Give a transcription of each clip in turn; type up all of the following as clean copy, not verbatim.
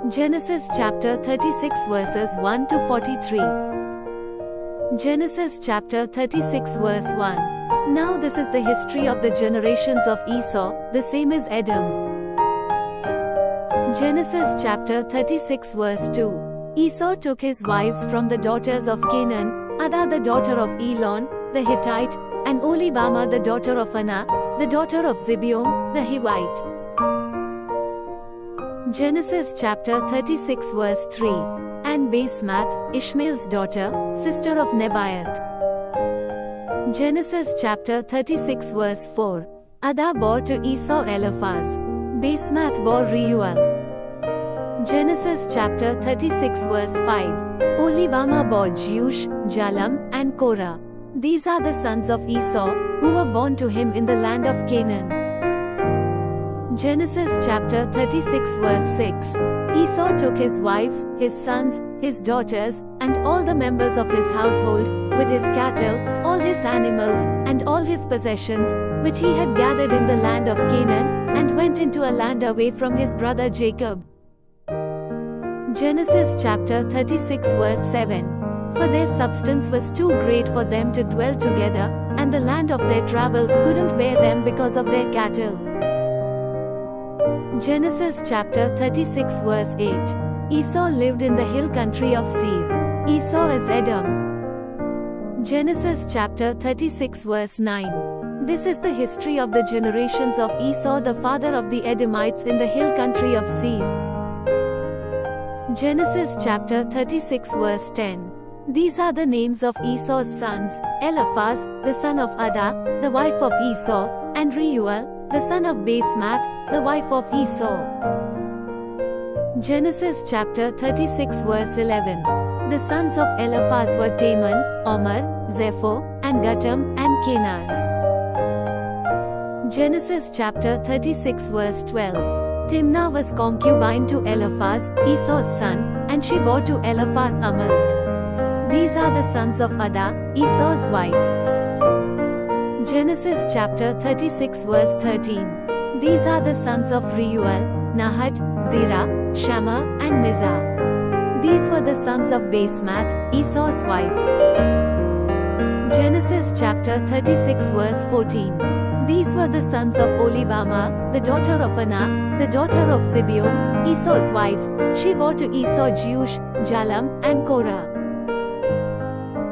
Genesis chapter 36 verses 1 to 43. Genesis chapter 36 verse 1. Now this is the history of the generations of Esau, the same as Edom. Genesis chapter 36 verse 2. Esau took his wives from the daughters of Canaan, Adah the daughter of Elon, the Hittite, and Oholibamah the daughter of Anah, the daughter of Zibeon, the Hivite. Genesis chapter 36 verse 3. And Basemath, Ishmael's daughter, sister of Nebaioth. Genesis chapter 36 verse 4. Adah bore to Esau Eliphaz. Basemath bore Reuel. Genesis chapter 36 verse 5. Oholibamah bore Jeush, Jalam, and Korah. These are the sons of Esau, who were born to him in the land of Canaan. Genesis chapter 36 verse 6. Esau took his wives, his sons, his daughters, and all the members of his household, with his cattle, all his animals, and all his possessions, which he had gathered in the land of Canaan, and went into a land away from his brother Jacob. Genesis chapter 36 verse 7. For their substance was too great for them to dwell together, and the land of their travels couldn't bear them because of their cattle. Genesis chapter 36 verse 8. Esau lived in the hill country of Seir. Esau is Edom. Genesis chapter 36 verse 9. This is the history of the generations of Esau, the father of the Edomites in the hill country of Seir. Genesis chapter 36 verse 10. These are the names of Esau's sons: Eliphaz, the son of Adah, the wife of Esau, and Reuel, the son of Basemath, the wife of Esau. Genesis chapter 36 verse 11. The sons of Eliphaz were Teman, Omar, Zepho, and Gatam, and Kenaz. Genesis chapter 36 verse 12. Timnah was concubine to Eliphaz, Esau's son, and she bore to Eliphaz Amalek. These are the sons of Adah, Esau's wife. Genesis chapter 36 verse 13. These are the sons of Reuel, Nahat, Zerah, Shammah, and Mizah. These were the sons of Basemath, Esau's wife. Genesis chapter 36 verse 14. These were the sons of Oholibamah, the daughter of Anah, the daughter of Zibeon, Esau's wife. She bore to Esau Jeush, Jalam, and Korah.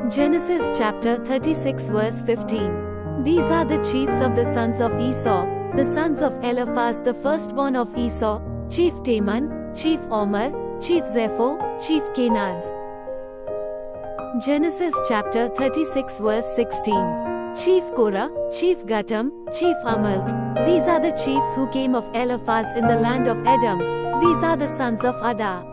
Genesis chapter 36 verse 15. These are the chiefs of the sons of Esau, the sons of Eliphaz the firstborn of Esau: Chief Teman, Chief Omar, Chief Zepho, Chief Kenaz. Genesis chapter 36 verse 16. Chief Korah, Chief Gatam, Chief Amalek. These are the chiefs who came of Eliphaz in the land of Edom. These are the sons of Adah.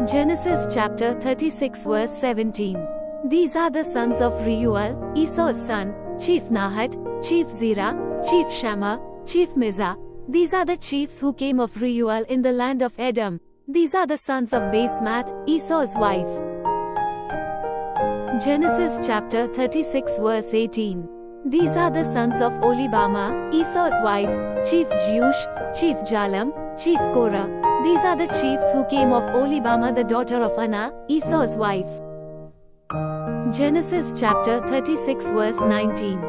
Genesis chapter 36 verse 17. These are the sons of Reuel, Esau's son: Chief Nahat, Chief Zerah, Chief Shammah, Chief Mizah. These are the chiefs who came of Reuel in the land of Edom. These are the sons of Basemath, Esau's wife. Genesis chapter 36 verse 18. These are the sons of Oholibamah, Esau's wife: Chief Jeush, Chief Jalam, Chief Korah. These are the chiefs who came of Oholibamah the daughter of Anah, Esau's wife. Genesis chapter 36 verse 19.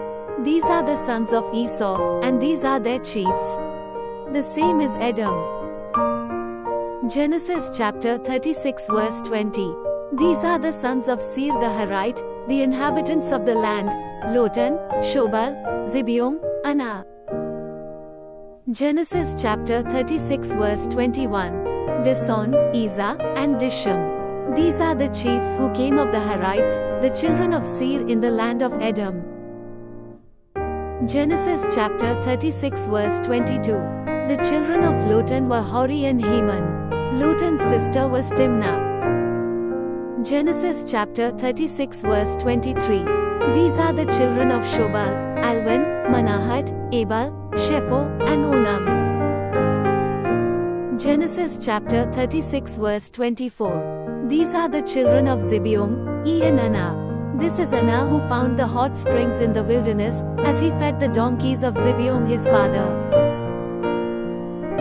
These are the sons of Esau, and these are their chiefs. The same is Edom. Genesis chapter 36 verse 20. These are the sons of Seir the Harite, the inhabitants of the land: Lotan, Shobal, Zibeon, Anah. Genesis chapter 36 verse 21. Dishon, Ezer, and Dishon. These are the chiefs who came of the Harites, the children of Seir in the land of Edom. Genesis chapter 36 verse 22. The children of Lotan were Hori and Heman. Lotan's sister was Timnah. Genesis chapter 36 verse 23. These are the children of Shobal: Alvan, Manahat, Ebal, Shepho, and Onam. Genesis chapter 36 verse 24. These are the children of Zibeon, and Anah. This is Anah who found the hot springs in the wilderness, as he fed the donkeys of Zibeon his father.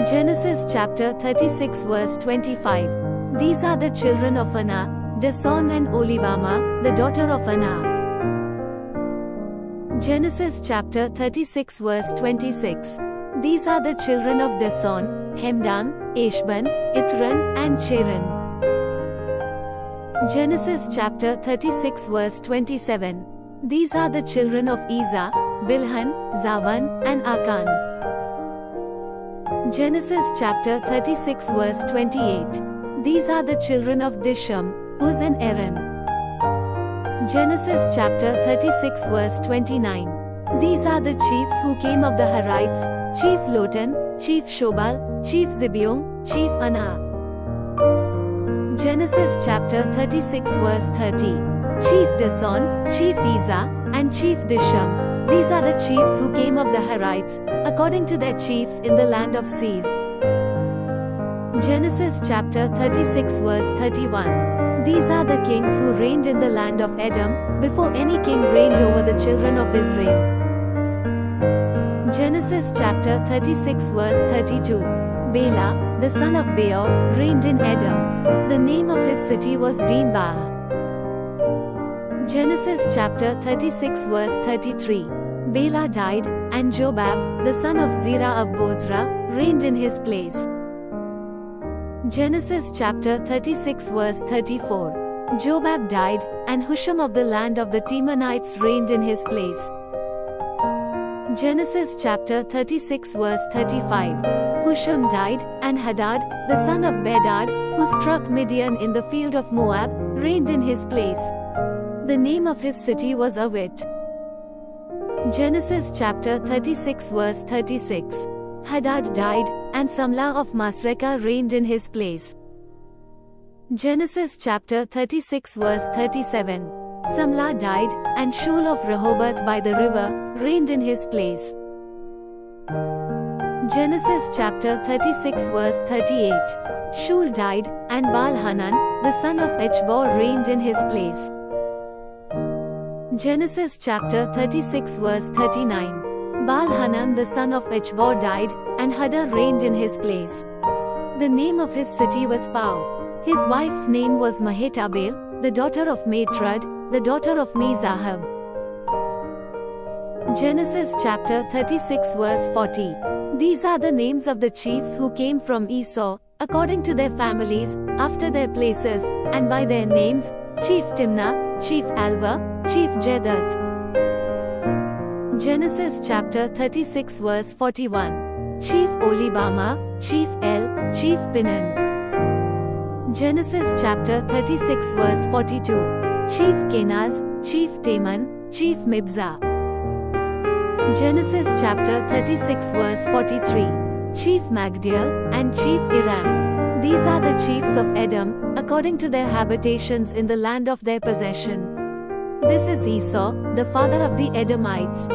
Genesis chapter 36 verse 25. These are the children of Anah, Dishon and Oholibamah, the daughter of Anah. Genesis chapter 36 verse 26. These are the children of Dishon, Hemdan, Eshban, Ithran, and Cheran. Genesis chapter 36 verse 27. These are the children of Ezer, Bilhan, Zavan, and Akan. Genesis chapter 36 verse 28. These are the children of Disham, Uz and Aaron. Genesis chapter 36 verse 29. These are the chiefs who came of the Harites, Chief Lotan, Chief Shobal, Chief Zibeon, Chief Anah. Genesis chapter 36 verse 30. Chief Dishon, Chief Ezer, and Chief Disham. These are the chiefs who came of the Harites, according to their chiefs in the land of Seir. Genesis chapter 36 verse 31. These are the kings who reigned in the land of Edom, before any king reigned over the children of Israel. Genesis chapter 36 verse 32. Bela, the son of Beor, reigned in Edom. The name of his city was Dinbah. Genesis chapter 36 verse 33. Bela died, and Jobab, the son of Zerah of Bozrah, reigned in his place. Genesis chapter 36 verse 34. Jobab died, and Husham of the land of the Temanites reigned in his place. Genesis chapter 36 verse 35. Husham died, and Hadad, the son of Bedad, who struck Midian in the field of Moab, reigned in his place. The name of his city was Avit. Genesis chapter 36 verse 36. Hadad died, and Samlah of Masrekah reigned in his place. Genesis chapter 36 verse 37. Samlah died, and Shul of Rehoboth by the river reigned in his place. Genesis chapter 36 verse 38. Shul died, and Baal-Hanan, the son of Echbor reigned in his place. Genesis chapter 36 verse 39. Baal-Hanan the son of Echbor died, and Hadar reigned in his place. The name of his city was Pau. His wife's name was Mehetabel, the daughter of Matrad, the daughter of Mezahab. Genesis chapter 36 verse 40. These are the names of the chiefs who came from Esau, according to their families, after their places, and by their names: Chief Timnah, Chief Alva, Chief Jeduth. Genesis chapter 36 verse 41. Chief Oholibamah, Chief El, Chief Pinon. Genesis chapter 36 verse 42. Chief Kenaz, Chief Teman, Chief Mibzah. Genesis chapter 36 verse 43. Chief Magdiel, and Chief Iram. These are the chiefs of Edom, according to their habitations in the land of their possession. This is Esau, the father of the Edomites.